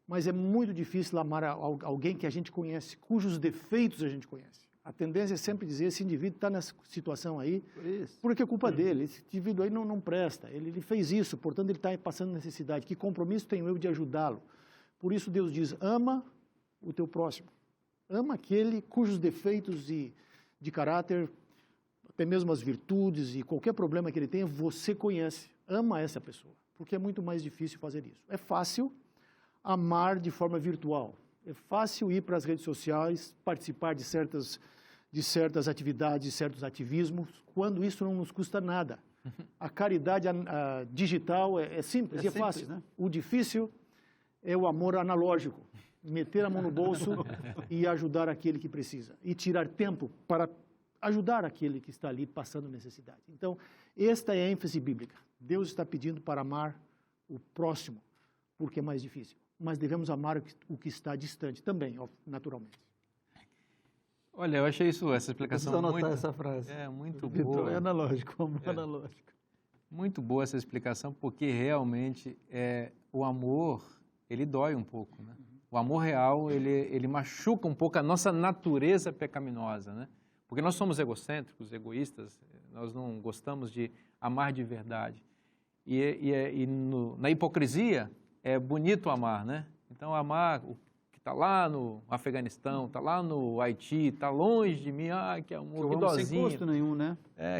Mas é muito difícil amar alguém que a gente conhece, cujos defeitos a gente conhece. A tendência é sempre dizer: esse indivíduo está nessa situação aí, porque é culpa dele, esse indivíduo aí não presta, ele fez isso, portanto ele está passando necessidade. Que compromisso tenho eu de ajudá-lo? Por isso Deus diz: ama o teu próximo. Ama aquele cujos defeitos de caráter, até mesmo as virtudes e qualquer problema que ele tenha, você conhece. Ama essa pessoa, porque é muito mais difícil fazer isso. É fácil amar de forma virtual. É fácil ir para as redes sociais, participar de certas atividades, de certos ativismos, quando isso não nos custa nada. A caridade digital é simples e é fácil. Né? O difícil é o amor analógico, meter a mão no bolso e ajudar aquele que precisa, e tirar tempo para ajudar aquele que está ali passando necessidade. Então, esta é a ênfase bíblica. Deus está pedindo para amar o próximo, porque é mais difícil. Mas devemos amar o que está distante também, naturalmente. Olha, eu achei essa explicação muito... essa frase. Muito boa. É analógico, amor analógico. Muito boa essa explicação, porque realmente o amor, ele dói um pouco, né? O amor real, ele machuca um pouco a nossa natureza pecaminosa, né? Porque nós somos egocêntricos, egoístas, nós não gostamos de amar de verdade. Na hipocrisia, é bonito amar, né? Então, amar o que está lá no Afeganistão, está lá no Haiti, está longe de mim, que amor, que dozinha. Sem custo nenhum, né?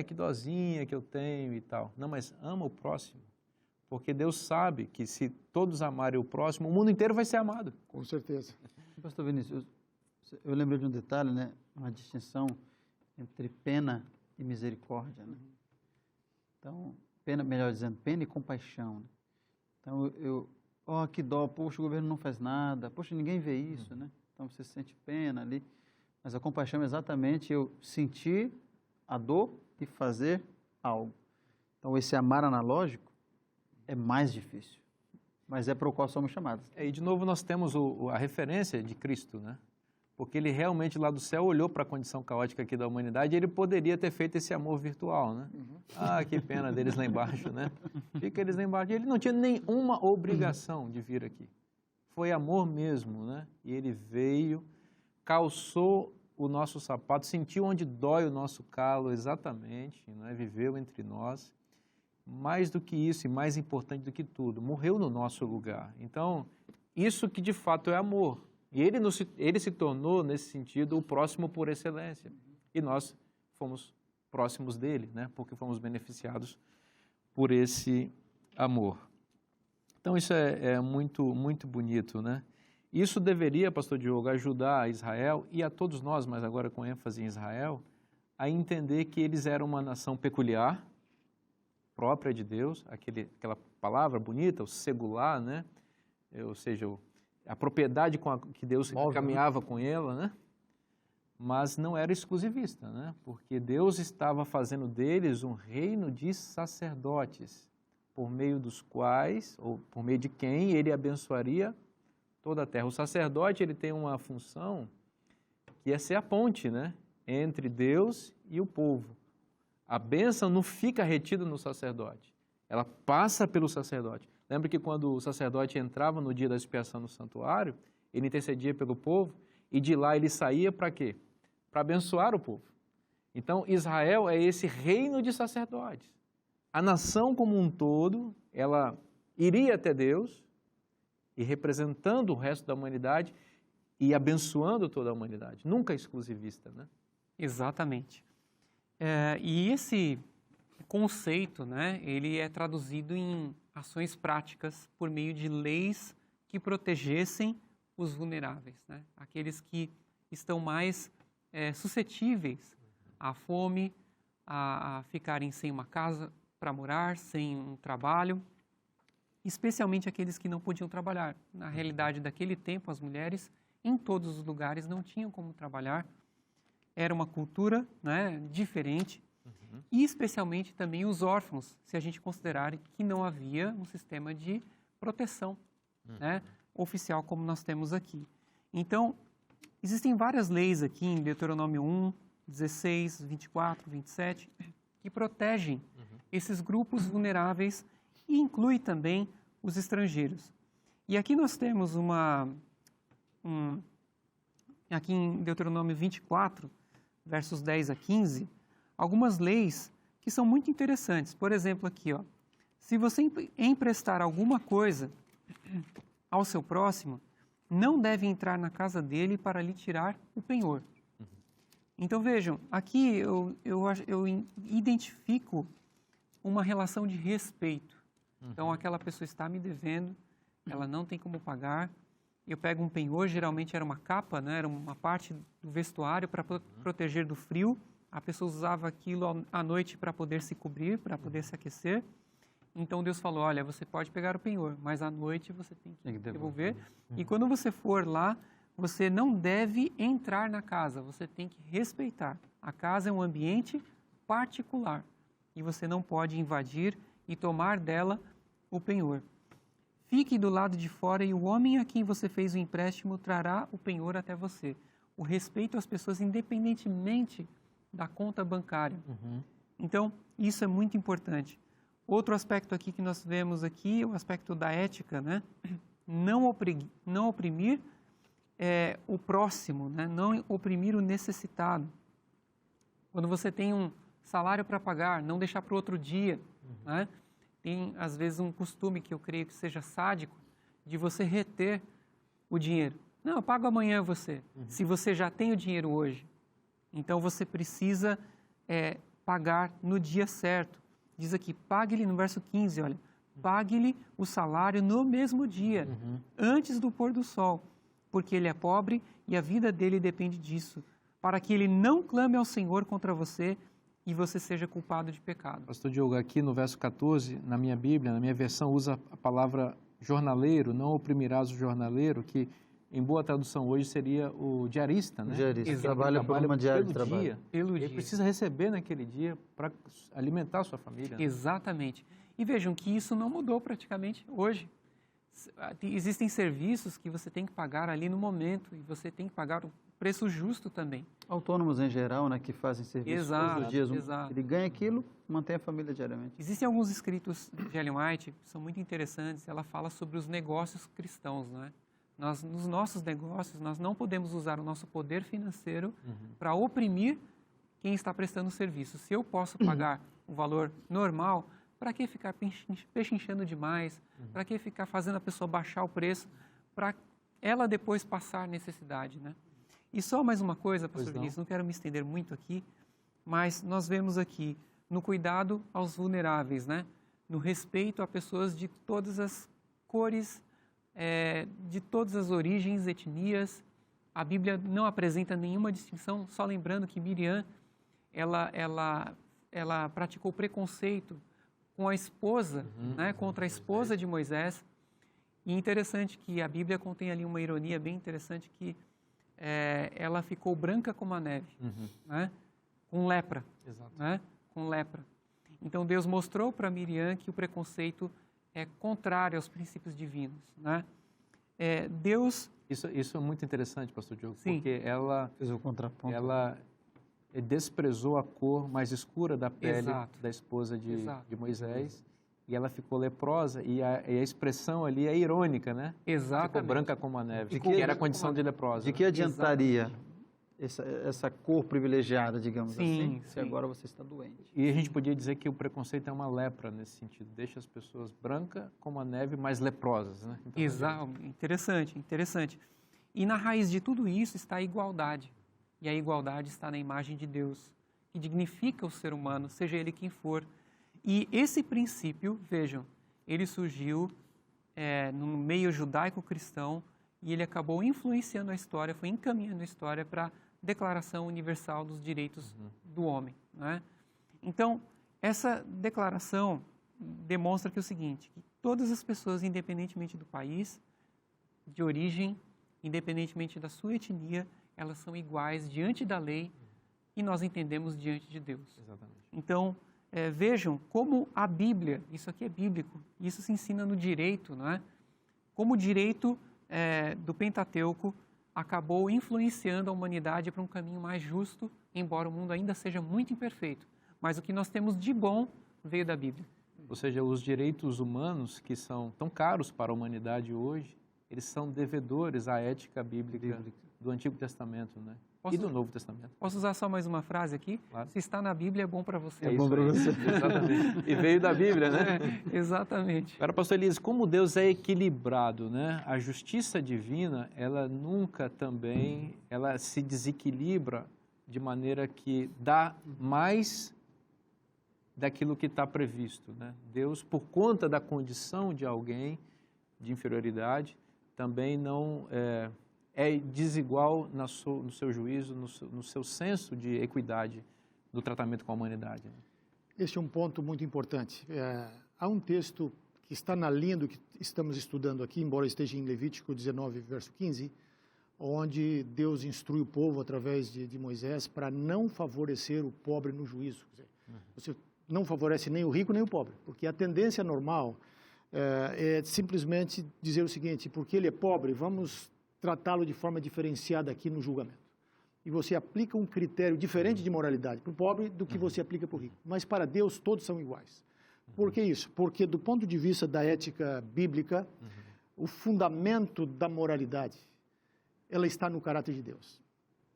Que dozinha que eu tenho e tal. Não, mas ama o próximo, porque Deus sabe que se todos amarem o próximo, o mundo inteiro vai ser amado. Com certeza. Pastor Vinícius, eu lembrei de um detalhe, né? Uma distinção entre pena e misericórdia, né? Então, pena, melhor dizendo, pena e compaixão, né? Então, que dó, poxa, o governo não faz nada, poxa, ninguém vê isso, né? Então, você sente pena ali, mas a compaixão é exatamente eu sentir a dor e fazer algo. Então, esse amar analógico é mais difícil, mas é para o qual somos chamados. E, de novo, nós temos a referência de Cristo, né? Porque ele realmente lá do céu olhou para a condição caótica aqui da humanidade e ele poderia ter feito esse amor virtual, né? Que pena deles lá embaixo, né? Fica eles lá embaixo. Ele não tinha nenhuma obrigação de vir aqui. Foi amor mesmo, né? E ele veio, calçou o nosso sapato, sentiu onde dói o nosso calo exatamente, né? Viveu entre nós. Mais do que isso e mais importante do que tudo, morreu no nosso lugar. Então, isso que de fato é amor. E ele se tornou, nesse sentido, o próximo por excelência. E nós fomos próximos dele, né? Porque fomos beneficiados por esse amor. Então, isso é muito, muito bonito, né? Isso deveria, pastor Diogo, ajudar a Israel e a todos nós, mas agora com ênfase em Israel, a entender que eles eram uma nação peculiar, própria de Deus, aquela palavra bonita, o segular, né? Ou seja, a propriedade que Deus caminhava com ela, né? Mas não era exclusivista, né? Porque Deus estava fazendo deles um reino de sacerdotes, por meio dos quais, ou por meio de quem ele abençoaria toda a terra. O sacerdote, ele tem uma função que é ser a ponte, né? Entre Deus e o povo. A bênção não fica retida no sacerdote, ela passa pelo sacerdote. Lembra que quando o sacerdote entrava no dia da expiação no santuário, ele intercedia pelo povo e de lá ele saía para quê? Para abençoar o povo. Então, Israel é esse reino de sacerdotes. A nação como um todo, ela iria até Deus e representando o resto da humanidade e abençoando toda a humanidade. Nunca exclusivista, né? Exatamente. E esse conceito, né, ele é traduzido em ações práticas por meio de leis que protegessem os vulneráveis, né? Aqueles que estão mais suscetíveis à fome, a ficarem sem uma casa para morar, sem um trabalho, especialmente aqueles que não podiam trabalhar. Na realidade daquele tempo, as mulheres em todos os lugares não tinham como trabalhar. Era uma cultura, né, diferente. E especialmente também os órfãos, se a gente considerar que não havia um sistema de proteção, né, oficial como nós temos aqui. Então, existem várias leis aqui em Deuteronômio 1, 16, 24, 27, que protegem esses grupos vulneráveis e inclui também os estrangeiros. E aqui nós temos aqui em Deuteronômio 24, versos 10 a 15, algumas leis que são muito interessantes. Por exemplo, aqui, ó, se você emprestar alguma coisa ao seu próximo, não deve entrar na casa dele para lhe tirar o penhor. Então, vejam, aqui eu identifico uma relação de respeito. Então, aquela pessoa está me devendo, ela não tem como pagar, eu pego um penhor, geralmente era uma capa, né, era uma parte do vestuário para proteger do frio. A pessoa usava aquilo à noite para poder se cobrir, para poder se aquecer. Então Deus falou, olha, você pode pegar o penhor, mas à noite você tem que devolver. E quando você for lá, você não deve entrar na casa, você tem que respeitar. A casa é um ambiente particular e você não pode invadir e tomar dela o penhor. Fique do lado de fora e o homem a quem você fez o empréstimo trará o penhor até você. O respeito às pessoas, independentemente da conta bancária. Então, isso é muito importante. Outro aspecto aqui que nós vemos aqui é o aspecto da ética, né? Não oprimir o próximo, né? Não oprimir o necessitado. Quando você tem um salário para pagar, não deixar para o outro dia, né? Tem, às vezes, um costume que eu creio que seja sádico, de você reter o dinheiro. Não, eu pago amanhã você. Se você já tem o dinheiro hoje, então você precisa pagar no dia certo. Diz aqui, pague-lhe, no verso 15, olha, pague-lhe o salário no mesmo dia, antes do pôr do sol, porque ele é pobre e a vida dele depende disso, para que ele não clame ao Senhor contra você e você seja culpado de pecado. Pastor Diogo, aqui no verso 14, na minha Bíblia, na minha versão, usa a palavra jornaleiro, não oprimirás o jornaleiro, que em boa tradução hoje seria o diarista, né? O diarista, Aquele que trabalha por uma diária de pelo trabalho. dia. Pelo Ele dia. precisa receber naquele dia para alimentar a sua família. Né? Exatamente. E vejam que isso não mudou praticamente hoje. Existem serviços que você tem que pagar ali no momento e você tem que pagar o preço justo também. Autônomos em geral, né, que fazem serviço todos os dias. Exato. Ele ganha aquilo, mantém a família diariamente. Existem alguns escritos de Ellen White que são muito interessantes. Ela fala sobre os negócios cristãos, né? Nos nossos negócios, nós não podemos usar o nosso poder financeiro para oprimir quem está prestando serviço. Se eu posso pagar o valor normal, para que ficar pechinchando demais? Para que ficar fazendo a pessoa baixar o preço? Para ela depois passar necessidade, né? E só mais uma coisa, pastor Vinícius, não quero me estender muito aqui, mas nós vemos aqui no cuidado aos vulneráveis, né? No respeito a pessoas de todas as cores, de todas as origens, etnias. A Bíblia não apresenta nenhuma distinção, só lembrando que Miriam, ela praticou preconceito com a esposa, né, contra a esposa de Moisés. E interessante que a Bíblia contém ali uma ironia bem interessante que ela ficou branca como a neve, né, com lepra. Exato. Né, com lepra. Então Deus mostrou para Miriam que o preconceito é contrário aos princípios divinos, né? Deus... Isso é muito interessante, pastor Diogo, Sim. porque ela Fez o contraponto. desprezou a cor mais escura da pele Exato. da esposa de Exato. Moisés e ela ficou leprosa e a expressão ali é irônica, né? Exatamente. Ficou branca como a neve, De que que- era a condição de leprosa. De que adiantaria essa cor privilegiada, digamos Sim, assim, se sim. agora você está doente? E a gente podia dizer que o preconceito é uma lepra nesse sentido, deixa as pessoas brancas como a neve, mas leprosas, né? Então, Exato, interessante. E na raiz de tudo isso está a igualdade. E a igualdade está na imagem de Deus, que dignifica o ser humano, seja ele quem for. E esse princípio, vejam, ele surgiu no meio judaico-cristão e ele acabou influenciando a história, foi encaminhando a história para a Declaração Universal dos Direitos do Homem, né? Então, essa declaração demonstra que é o seguinte, que todas as pessoas, independentemente do país, de origem, independentemente da sua etnia, elas são iguais diante da lei e nós entendemos diante de Deus. Exatamente. Então, vejam como a Bíblia, isso aqui é bíblico, isso se ensina no direito, não é? Como o direito do Pentateuco acabou influenciando a humanidade para um caminho mais justo, embora o mundo ainda seja muito imperfeito. Mas o que nós temos de bom veio da Bíblia. Ou seja, os direitos humanos que são tão caros para a humanidade hoje, eles são devedores à ética bíblica do Antigo Testamento, né? E do Novo Testamento. Posso usar só mais uma frase aqui? Claro. Se está na Bíblia, é bom para você. É bom para você. Exatamente. E veio da Bíblia, né? Exatamente. Agora, pastor Elias, como Deus é equilibrado, né? A justiça divina, ela nunca também, ela se desequilibra de maneira que dá mais daquilo que está previsto, né? Deus, por conta da condição de alguém de inferioridade, também não é desigual no seu juízo, no seu senso de equidade no tratamento com a humanidade. Né? Este é um ponto muito importante. Há um texto que está na linha do que estamos estudando aqui, embora esteja em Levítico 19, verso 15, onde Deus instrui o povo através de Moisés para não favorecer o pobre no juízo. Quer dizer, você não favorece nem o rico nem o pobre, porque a tendência normal é simplesmente dizer o seguinte, porque ele é pobre, vamos tratá-lo de forma diferenciada aqui no julgamento. E você aplica um critério diferente de moralidade para o pobre do que você aplica para o rico. Mas para Deus todos são iguais. Por que isso? Porque do ponto de vista da ética bíblica, o fundamento da moralidade, ela está no caráter de Deus.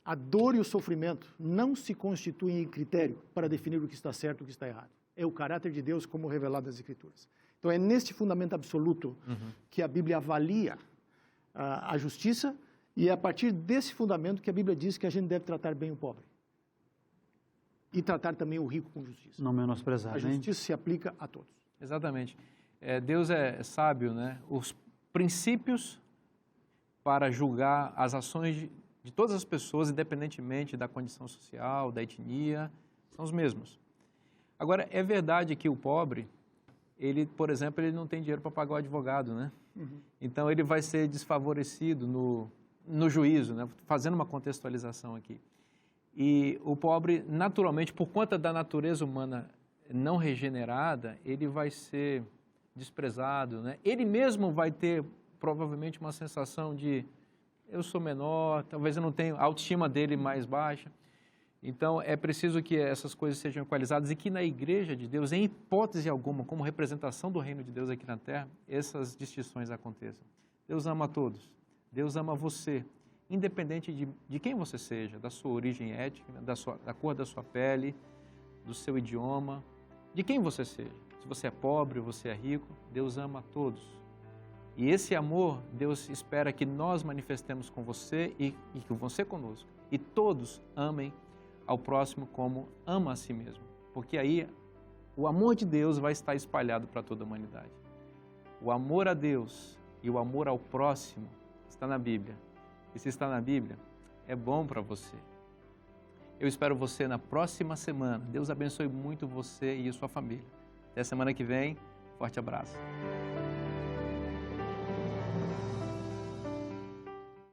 A dor e o sofrimento não se constituem em critério para definir o que está certo e o que está errado. É o caráter de Deus como revelado nas Escrituras. Então é neste fundamento absoluto que a Bíblia avalia a justiça E é a partir desse fundamento que a Bíblia diz que a gente deve tratar bem o pobre. E tratar também o rico com justiça. Não menosprezar, A né? justiça se aplica a todos. Exatamente. Deus é sábio, né? Os princípios para julgar as ações de todas as pessoas, independentemente da condição social, da etnia, são os mesmos. Agora, é verdade que o pobre, ele, por exemplo, ele não tem dinheiro para pagar o advogado, né? Então, ele vai ser desfavorecido no juízo, né? Fazendo uma contextualização aqui. E o pobre, naturalmente, por conta da natureza humana não regenerada, ele vai ser desprezado, né? Ele mesmo vai ter, provavelmente, uma sensação de eu sou menor, talvez eu não tenha, a autoestima dele mais baixa. Então, é preciso que essas coisas sejam equalizadas e que na Igreja de Deus, em hipótese alguma, como representação do Reino de Deus aqui na Terra, essas distinções aconteçam. Deus ama a todos. Deus ama você, independente de quem você seja, da sua origem étnica, da cor da sua pele, do seu idioma, de quem você seja. Se você é pobre ou você é rico, Deus ama a todos. E esse amor, Deus espera que nós manifestemos com você e que você conosco. E todos amem ao próximo como ama a si mesmo. Porque aí o amor de Deus vai estar espalhado para toda a humanidade. O amor a Deus e o amor ao próximo está na Bíblia. E se está na Bíblia, é bom para você. Eu espero você na próxima semana. Deus abençoe muito você e a sua família. Até semana que vem. Forte abraço.